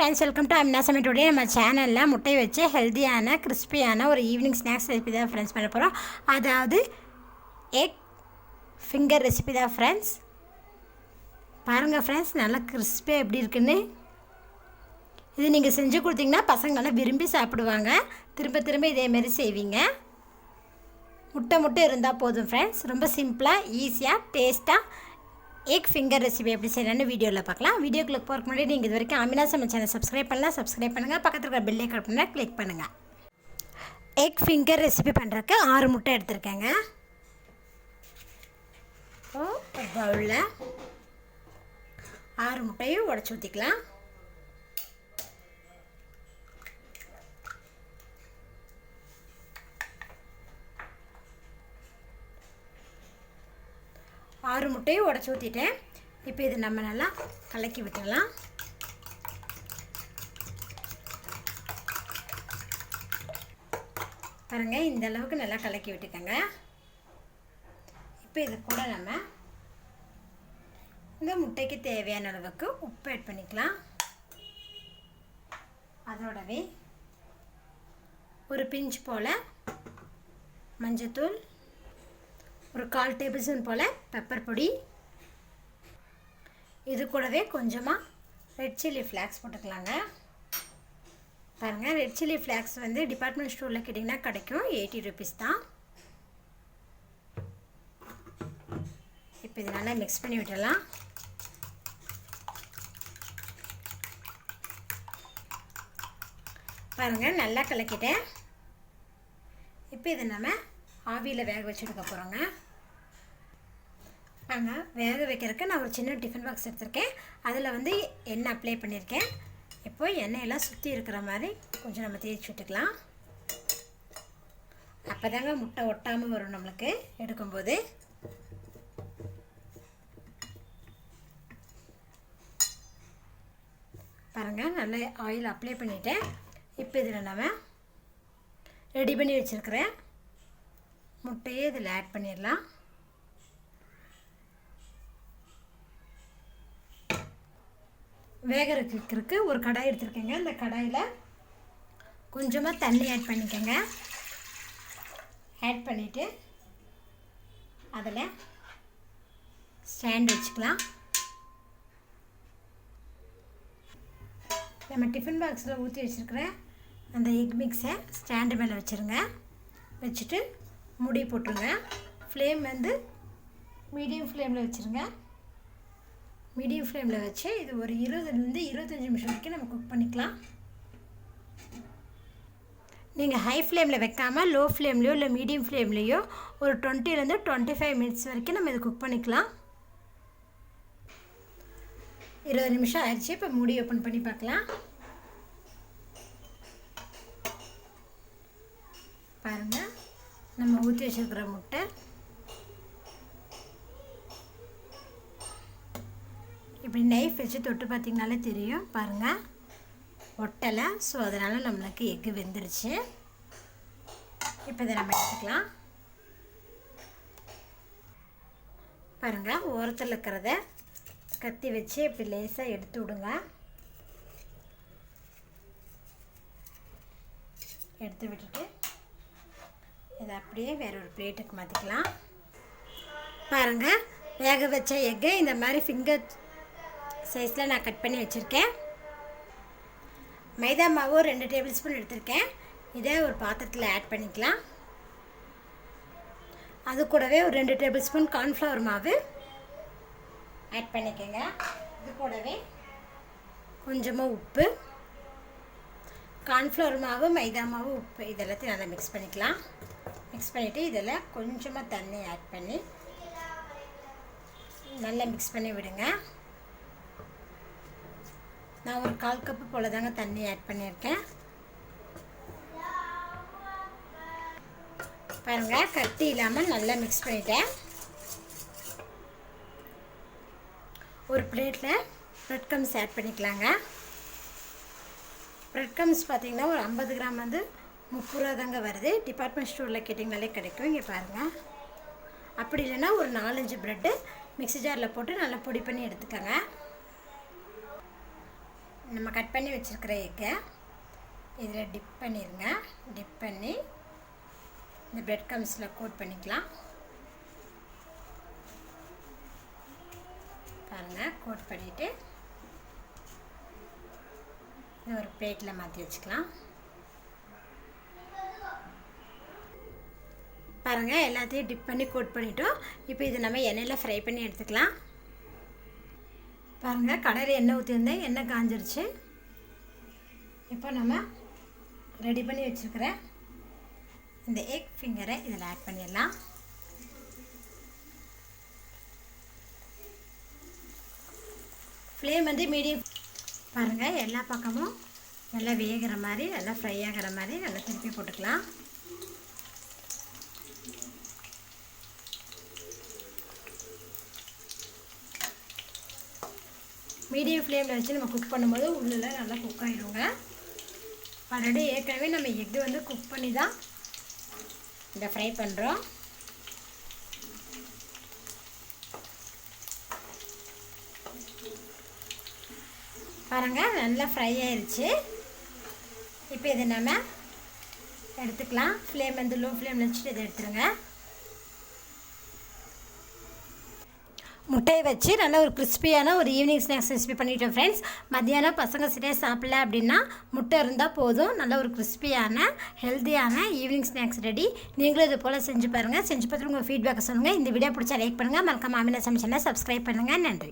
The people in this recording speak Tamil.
Friends, welcome to Samayal. Today நம்ம சேனலில் முட்டை வச்சு ஹெல்த்தியான கிறிஸ்பியான ஒரு ஈவினிங் ஸ்நாக்ஸ் ரெசிபி தான் ஃப்ரெண்ட்ஸ் பண்ண போகிறோம். அதாவது எக் ஃபிங்கர் ரெசிபி தான் ஃப்ரெண்ட்ஸ். பாருங்கள் ஃப்ரெண்ட்ஸ், நல்லா கிறிஸ்பியாக எப்படி இருக்குன்னு. இது நீங்கள் செஞ்சு கொடுத்தீங்கன்னா பசங்க நல்லா விரும்பி சாப்பிடுவாங்க. திரும்ப திரும்ப இதேமாரி செய்வீங்க. முட்டை இருந்தால் போதும் ஃப்ரெண்ட்ஸ். ரொம்ப சிம்பிளாக ஈஸியாக டேஸ்ட்டாக எக் ஃபிங்கர் ரெசிபி எப்படி செய்யலான்னு வீடியோவில் பார்க்கலாம். வீடியோக்குள்ளே போகிறதுக்கு முன்னாடி நீங்கள் இது வரைக்கும் Samayal சேனல் சப்ஸ்கிரைப் பண்ணுங்கள். பக்கத்தில் இருக்கிற பெல் ஐக்கான் பண்ணால் கிளிக் பண்ணுங்கள். எக் ஃபிங்கர் ரெசிபி பண்ணுறதுக்கு 6 முட்டை எடுத்துருக்கேங்க. ஒரு பவுலில் 6 முட்டையும் உடச்சி ஊற்றிக்கலாம். ஆறு முட்டையும் உடச்சி ஊற்றிட்டேன். இப்போ இது நம்ம நல்லா கலக்கி விட்டுடலாம். பாருங்கள், இந்த அளவுக்கு நல்லா கலக்கி விட்டுக்கோங்க. இப்போ இது கூட நம்ம இந்த முட்டைக்கு தேவையான அளவுக்கு உப்பு ஆட் பண்ணிக்கலாம். அதோடவே ஒரு பிஞ்ச் போல் மஞ்சத்தூள், ஒரு 1/4 டேபிள் ஸ்பூன் போல் பெப்பர் பொடி, இது கூடவே கொஞ்சமாக ரெட் சில்லி ஃப்ளாக்ஸ் போட்டுக்கலாங்க. பாருங்கள், ரெட் சில்லி ஃப்ளாக்ஸ் வந்து டிபார்ட்மெண்ட் ஸ்டோரில் கேட்டிங்கன்னா கிடைக்கும். 80 rupees தான். இப்போ இது நல்லா மிக்ஸ் பண்ணி விட்டுடலாம். பாருங்கள், நல்லா கலக்கிட்டேன். இப்போ இதை நம்ம ஆவியில் வேக வச்சு எடுக்க போகிறோங்க. பாருங்கள், வேக வைக்கிறதுக்கு நான் ஒரு சின்ன டிஃபன் பாக்ஸ் எடுத்திருக்கேன். அதில் வந்து எண்ணெய் அப்ளை பண்ணியிருக்கேன். இப்போ எண்ணெயெல்லாம் சுற்றி இருக்கிற மாதிரி கொஞ்சம் நம்ம தேய்ச்சி விட்டுக்கலாம். அப்போ தாங்க முட்டை ஒட்டாமல் வரும் நம்மளுக்கு எடுக்கும்போது. பாருங்கள், நல்லா ஆயில் அப்ளை பண்ணிவிட்டேன். இப்போ இதில் நம்ம ரெடி பண்ணி வச்சுருக்கிறேன் முட்டையை இதில் ஆட் பண்ணிடலாம். வேக வைக்கிறதுக்கு ஒரு கடாய் எடுத்துருக்கேங்க. இந்த கடாயில் கொஞ்சமாக தண்ணி ஆட் பண்ணிக்கோங்க. ஆட் பண்ணிவிட்டு அதில் ஸ்டாண்ட் வச்சுக்கலாம். நம்ம டிஃபன் பாக்ஸில் ஊற்றி வச்சுருக்கிற அந்த எக் மிக்ஸை ஸ்டாண்டு மேலே வச்சுருங்க. வச்சுட்டு மூடி போட்டுருங்க. ஃப்ளேம் வந்து மீடியம் ஃப்ளேமில் வச்சுருங்க. மீடியம் ஃப்ளேமில் வச்சு இது ஒரு 20லேருந்து 25 நிமிஷம் வரைக்கும் நம்ம குக் பண்ணிக்கலாம். நீங்கள் ஹை ஃப்ளேமில் வைக்காமல் லோ ஃப்ளேம்லேயோ இல்லை மீடியம் ஃப்ளேம்லேயோ ஒரு 20லேருந்து 25 மினிட்ஸ் வரைக்கும் நம்ம இதை குக் பண்ணிக்கலாம். 20 நிமிஷம் ஆயிடுச்சு. இப்போ மூடி ஓப்பன் பண்ணி பார்க்கலாம். பாருங்கள், நம்ம ஊற்றி வச்சுருக்கிற முட்டை இப்படி நைஃப் வச்சு தொட்டு பார்த்திங்கனாலே தெரியும். பாருங்கள், ஒட்டலை. ஸோ அதனால் நம்மளுக்கு எக்கு வெந்துருச்சு. இப்போ இதை நம்ம எடுத்துக்கலாம். பாருங்கள், ஓரத்தில் இருக்கிறத கத்தி வச்சு இப்படி லேசாக எடுத்து விடுங்க. எடுத்து விட்டுட்டு இதை அப்படியே வேற ஒரு பிளேட்டுக்கு மாற்றிக்கலாம். பாருங்கள், வேக வச்ச எக்கு இந்த மாதிரி ஃபிங்கர் சைஸில் நான் கட் பண்ணி வச்சுருக்கேன். மைதா மாவு 2 டேபிள் ஸ்பூன் எடுத்திருக்கேன். இதை ஒரு பாத்திரத்தில் ஆட் பண்ணிக்கலாம். அது கூடவே ஒரு 2 டேபிள் ஸ்பூன் கார்ன்ஃப்ளவர் மாவு ஆட் பண்ணிக்கோங்க. இது கூடவே கொஞ்சமாக உப்பு, கார்ன்ஃப்ளவர் மாவு, மைதா மாவு, உப்பு இதெல்லாத்தையும் நல்லா மிக்ஸ் பண்ணிக்கலாம். மிக்ஸ் பண்ணிவிட்டு இதில் கொஞ்சமாக தண்ணி ஆட் பண்ணி நல்லா மிக்ஸ் பண்ணி விடுங்க. நான் ஒரு 1/4 கப்பு போல் தாங்க தண்ணி ஆட் பண்ணியிருக்கேன். பாருங்கள், கட்டி இல்லாமல் நல்லா மிக்ஸ் பண்ணிட்டேன். ஒரு பிளேட்டில் ப்ரெட் க்ரம்ஸ் ஆட் பண்ணிக்கலாங்க. ப்ரெட் க்ரம்ஸ் பார்த்திங்கன்னா ஒரு 50 கிராம் வந்து 30 ரூபா தாங்க வருது. டிபார்ட்மெண்ட் ஸ்டோரில் கேட்டிங்கனாலே கிடைக்கும். இங்கே பாருங்கள். அப்படி இல்லைன்னா ஒரு 4-5 ப்ரெட்டு மிக்ஸி ஜாரில் போட்டு நல்லா பொடி பண்ணி எடுத்துக்கோங்க. நம்ம கட் பண்ணி வச்சுருக்கிற எக்கை இதில் டிப் பண்ணிடுங்க. டிப் பண்ணி இந்த பிரெட் க்ரம்ஸில் கோட் பண்ணிக்கலாம். பாருங்கள், கோட் பண்ணிவிட்டு இது ஒரு பிளேட்டில் மாற்றி வச்சுக்கலாம். பாருங்கள், எல்லாத்தையும் டிப் பண்ணி கோட் பண்ணிட்டோம். இப்போ இது நம்ம எண்ணெயில் ஃப்ரை பண்ணி எடுத்துக்கலாம். பாருங்கள், கடாயில் எண்ணெய் ஊற்றிருந்தேன், எண்ணெய் காஞ்சிருச்சு. இப்போ நம்ம ரெடி பண்ணி வச்சுருக்கிற இந்த எக் ஃபிங்கரை இதில் ஆட் பண்ணிடலாம். ஃப்ளேம் வந்து மீடியம். பாருங்கள், எல்லா பக்கமும் நல்லா வேகிற மாதிரி, நல்லா ஃப்ரை ஆகிற மாதிரி நல்லா திருப்பி போட்டுக்கலாம். மீடியம் ஃப்ளேமில் வச்சு நம்ம குக் பண்ணும்போது உள்ளே நல்லா குக் ஆகிடுங்க. ஆல்ரெடி ஏற்கனவே நம்ம எக்கு வந்து குக் பண்ணி தான் இதை ஃப்ரை பண்ணுறோம். பாருங்கள், நல்லா ஃப்ரை ஆயிடுச்சு. இப்போ இதை நம்ம எடுத்துக்கலாம். ஃப்ளேம் வந்து லோ ஃப்ளேமில் வச்சுட்டு இதை எடுத்துருங்க. முட்டையை வச்சு நல்ல ஒரு கிறிஸ்பியான ஒரு ஈவினிங் ஸ்நாக்ஸ் ரெசிபி பண்ணிட்டோம் ஃப்ரெண்ட்ஸ். மத்தியானம் பசங்க சரியாக சாப்பிடல அப்படின்னா முட்டை இருந்தால் போதும். நல்ல ஒரு கிறிஸ்பியான ஹெல்த்தியான ஈவினிங் ஸ்நாக்ஸ் ரெடி. நீங்களும் இது போல் செஞ்சு பாருங்கள். செஞ்சு பார்த்துட்டு உங்கள் ஃபீட்பேக்கை சொல்லுங்கள். இந்த வீடியோ பிடிச்சா லைக் பண்ணுங்கள். மறக்காம ஆமினா சமைச்சலை சப்ஸ்கிரைப் பண்ணுங்கள். நன்றி.